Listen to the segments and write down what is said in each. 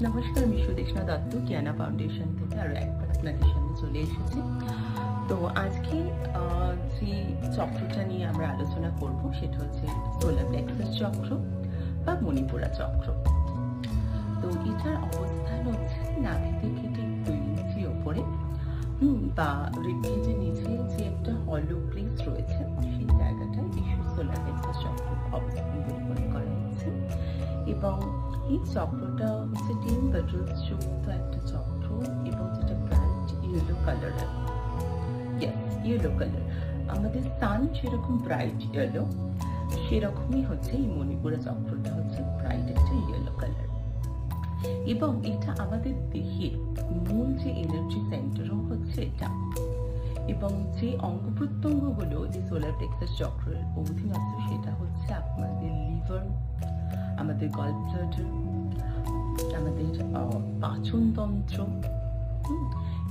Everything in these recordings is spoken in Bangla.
নমস্কার, আমি সুদেষ্ণা দত্ত জ্ঞানা ফাউন্ডেশন থেকে আরও একবার আপনাদের সামনে চলে এসেছি। তো আজকে যে চক্রটা নিয়ে আমরা আলোচনা করব সেটা হচ্ছে সোলার প্লেক্সাস চক্র বা মণিপুরা চক্র। তো এটার অবস্থান হচ্ছে নাভি থেকে ঠিক 2 ইঞ্চি ওপরে বা রিবকেজের নিচে যে একটা হলো প্লেস রয়েছে সেই জায়গাটায় এই সোলার প্লেক্সাস চক্র অবস্থান নিরূপণ করা হচ্ছে। এবং এই চক্রটা হচ্ছে 10 পেটালস যুক্ত একটা চক্র এবং যেটা ব্রাইট ইয়েলো কালারের। ইয়েলো কালার, আমাদের সান যেরকম ব্রাইট ইয়েলো সেরকমই হচ্ছে এই মণিপুরা চক্রটা হচ্ছে ব্রাইট একটা ইয়েলো কালার। এবং এটা আমাদের দেহের মূল যে এনার্জি সেন্টারও হচ্ছে এটা। এবং যে অঙ্গ প্রত্যঙ্গগুলো যে সোলার প্লেক্সাস চক্রের অধীনস্থ সেটা হচ্ছে আপনাদের লিভার, আমাদের গল ব্লাডার, আমাদের পাচনতন্ত্র,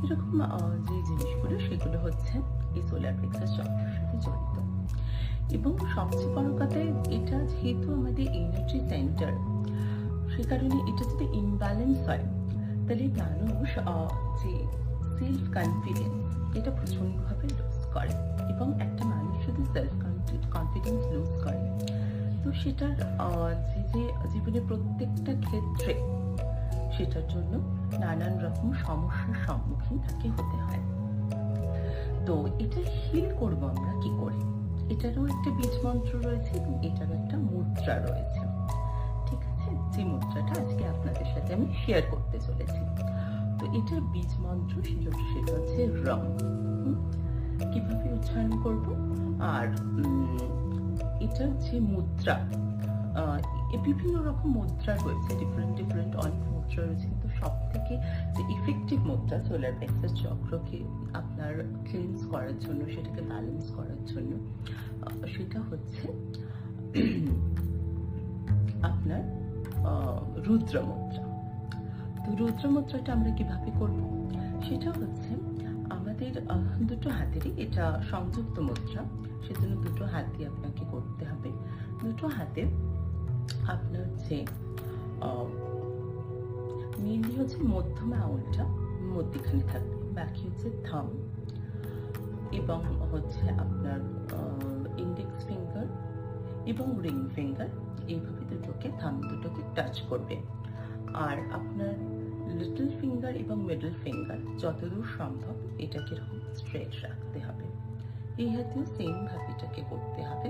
এরকম যে জিনিসগুলো সেগুলো হচ্ছে এই সোলার প্লেক্সাস চক্রের সাথে জড়িত। এবং সবচেয়ে বড় কথা, এটা যেহেতু আমাদের এনার্জি সেন্টার, সে কারণে এটা যদি ইমব্যালেন্স হয় তাহলে মানুষ যে সেলফ কনফিডেন্স এটা প্রচণ্ডভাবে লুজ করে। এবং একটা মানুষ যদি সেলফ কনফিডেন্স লুজ করে তো সেটার যে জীবনের প্রত্যেকটা ক্ষেত্রে সেটার জন্য নানান রকম সমস্যার সম্মুখীন তাকে হতে হয়। তো এটা হিল করবো আমরা কি করে? এটারও একটা বীজ মন্ত্র রয়েছে এবং এটারও একটা মুদ্রা রয়েছে, ঠিক আছে? যে মুদ্রাটা আজকে আপনাদের সাথে আমি শেয়ার করতে চলেছি। তো এটার বীজ মন্ত্র সেটা হচ্ছে রং। কিভাবে উচ্চারণ করব? আর এটার যে মুদ্রা, বিভিন্ন রকম মুদ্রা রয়েছে, ডিফারেন্ট অনেক মুদ্রা রয়েছে, কিন্তু সব থেকে যে ইফেক্টিভ মুদ্রা সোলার প্লেক্সাস চক্রকে আপনার ক্লিনস করার জন্য, সেটাকে ব্যালেন্স করার জন্য, সেটা হচ্ছে আপনার রুদ্র মুদ্রা। তো রুদ্র মুদ্রাটা আমরা কিভাবে করব? সেটা হচ্ছে আমাদের দুটো হাতেরই এটা সংযুক্ত মুদ্রা, সেজন্য দুটো হাত দিয়ে আপনাকে করতে হবে। দুটো হাতে আপনার যে মেনলি হচ্ছে মধ্যম আঙুলটা মধ্যখানে থাকবে, বাকি হচ্ছে থাম এবং হচ্ছে আপনার ইন্ডেক্স ফিঙ্গার এবং রিং ফিঙ্গার, এইভাবে থাম দুটোকে টাচ করবে। আর আপনার লিটল ফিঙ্গার এবং মিডল ফিঙ্গার যতদূর সম্ভব এটাকে এরকম স্ট্রেট রাখতে হবে। এই হাতেও সেম ভাবে এটাকে করতে হবে।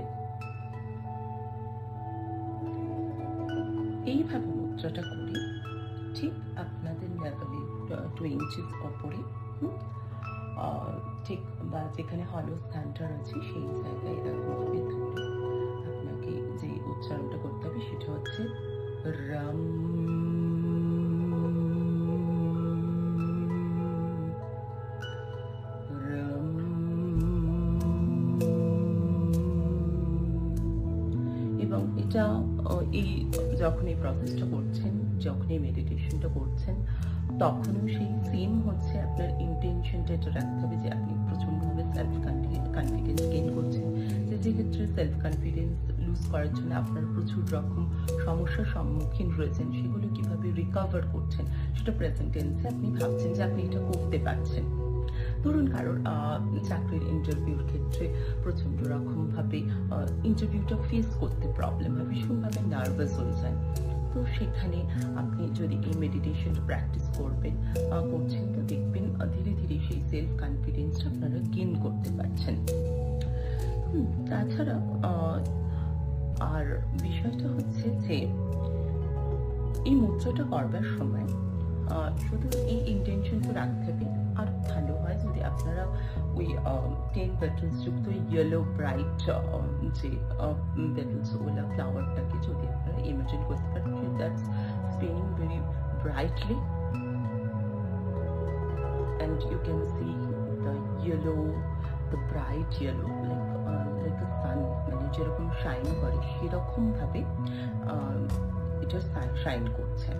এইভাবে মুদ্রাটা করে ঠিক আপনাদের লেভেলে 2 ইঞ্চিস ওপরে, ঠিক বা যেখানে হলো স্থানটা রয়েছে সেই জায়গায় এরকমভাবে ধরে আপনাকে যে উচ্চারণটা করতে হবে সেটা হচ্ছে রাম। এবং এটা এই যখন এই প্রসেসটা করছেন, যখন এই মেডিটেশনটা করছেন, তখনও সেই সেম হচ্ছে আপনার ইন্টেনশনটা এটা রাখতে হবে যে আপনি প্রচণ্ডভাবে সেলফ কনফিডেন্স গেইন করছেন। যে ক্ষেত্রে সেলফ কনফিডেন্স লুজ করার জন্য আপনার প্রচুর রকম সমস্যার সম্মুখীন রয়েছেন, সেগুলো কিভাবে রিকভার করছেন সেটা প্রেজেন্ট টেন্সে আপনি ভাবছেন যে আপনি এটা করতে পারছেন। ধরুন কারোর চাকরির ইন্টারভিউর ক্ষেত্রে প্রচণ্ড রকমভাবে ইন্টারভিউটা ফেস করতে প্রবলেম হয়, ভীষণভাবে নার্ভাস হয়ে যায়। তো সেখানে আপনি যদি এই মেডিটেশনটা প্র্যাকটিস করছেন তো দেখবেন ধীরে ধীরে সেই সেলফ কনফিডেন্সটা আপনারা গেইন করতে পারছেন। তাছাড়া আর বিষয়টা হচ্ছে যে এই মুদ্রাটা করবার সময় শুধু এই ইন্টেনশন তো রাখতে হবে। আর ভালো হয় যদি আপনারা ওই 10 পেটালস যুক্ত ইয়েলো ব্রাইট যে পেটালস ওলা ফ্লাওয়ারটাকে যদি আপনারা ইমাজিন করতে পারেন, that's spinning very brightly and you can see the yellow, the bright yellow like a sun, মানে যেরকম শাইন করে সেরকম ভাবে এটা শাইন করছে।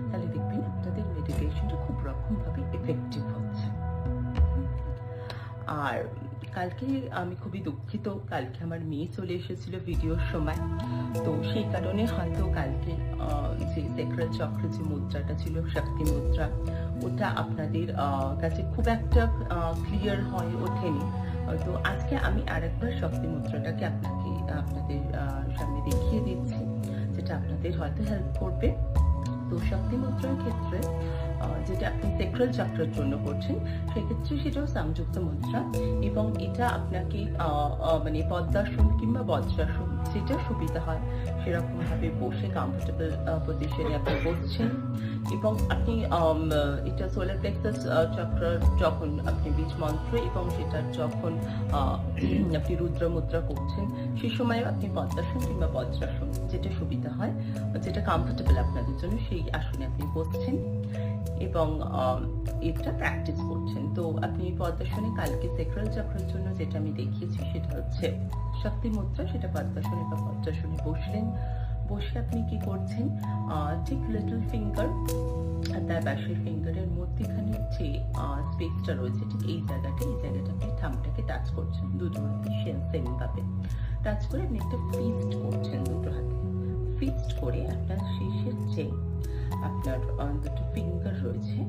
তাহলে দেখবেন আপনাদের মেডিটেশনটা খুব রকমভাবে এফেক্টিভ হচ্ছে। আর কালকে আমি খুবই দুঃখিত, কালকে আমার মেয়ে চলে এসেছিল ভিডিওর সময়। তো সেই কারণে হয়তো কালকে যে সেক্রাল চক্রের যে মুদ্রাটা ছিল, শক্তি মুদ্রা, ওটা আপনাদের কাছে খুব একটা ক্লিয়ার হয়ে ওঠেনি। তো আজকে আমি আরেকবার শক্তি মুদ্রাটাকে আপনাদের সামনে দেখিয়ে দিচ্ছি, যেটা আপনাদের হয়তো হেল্প করবে। তো শক্তি মুদ্রার ক্ষেত্রে যেটা আপনি সেক্রাল চক্রের জন্য করছেন, সেক্ষেত্রে সেটাও সংযুক্ত মুদ্রা, এবং এটা আপনাকে মানে পদ্মাসন কিংবা বজ্রাসন যেটা সুবিধা হয় সেরকম ভাবে বসে কমফোর্টেবল পজিশনে আপনি বসছেন, এবং আপনি এটা সোলার প্লেক্সাস চক্র যখন আপনি বীজ মন্ত্র এবং সেটা যখন আপনি রুদ্র মুদ্রা করছেন, সেই সময় আপনি পদ্মাসন কিংবা বজ্রাসন যেটা সুবিধা হয়, যেটা কমফোর্টেবল আপনাদের জন্য, সেই আসনে আপনি বসছেন এবং এটা প্র্যাকটিস করছেন। তো আপনি পদ্মাসনে কালকে সেক্রাল চক্রের জন্য যেটা আমি দেখিয়েছি সেটা হচ্ছে শক্তি মুদ্রা, সেটা পদ্মাসনে বা বজ্রাসনে বসলেন। বসে আপনি কি করছেন, ঠিক লিটল ফিঙ্গার তার ব্যাসের ফিঙ্গারের মধ্যেখানে যে স্পেসটা রয়েছে, ঠিক এই জায়গাটা আপনি থামটাকে টাচ করছেন দুটো হাতে, সেম ভাবে টাচ করে আপনি একটা ফিস্ট করছেন দুটো হাতে। ফিক্সড করে আপনার শেষের যে আপনার দুটো ফিঙ্গার রয়েছে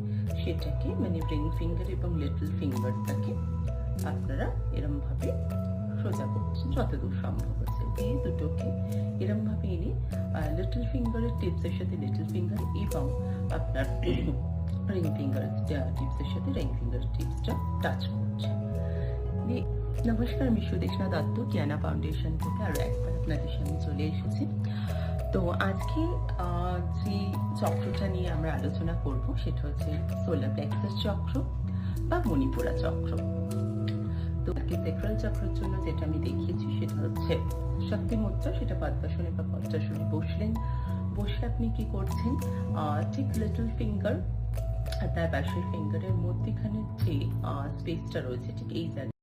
সেটাকে, মানে রিং ফিঙ্গার এবং লিটল ফিঙ্গারটাকে আপনারা এরম ভাবে সোজা করছেন যতদূর সম্ভব হচ্ছে। এই দুটোকে এরম ভাবে এনে লিটল ফিঙ্গারের টিপসের সাথে লিটল ফিঙ্গার এবং আপনার রিং ফিঙ্গারের টিপসের সাথে রিং ফিঙ্গারের টিপসটা টাচ করছে। নমস্কার, আমি সুদেশনা দত্ত জ্ঞানা ফাউন্ডেশন থেকে আরো একবার আপনাদের সামনে চলে এসেছি। তো আজকে যে চক্রটা নিয়ে আমরা আলোচনা করব সেটা হচ্ছে সোলার প্লেক্সাস চক্র বা মণিপুরা চক্র। তো সেক্রাল চক্রের জন্য যেটা আমি দেখিয়েছি সেটা হচ্ছে শক্তি মুদ্রা, সেটা পদ্মাসনে বা বজ্রাসনে বসলেন। বসে আপনি কি করছেন, ঠিক লিটল ফিঙ্গার আর তার পাশের ফিঙ্গারের মধ্যেখানে যে স্পেসটা রয়েছে, ঠিক এই জায়গায়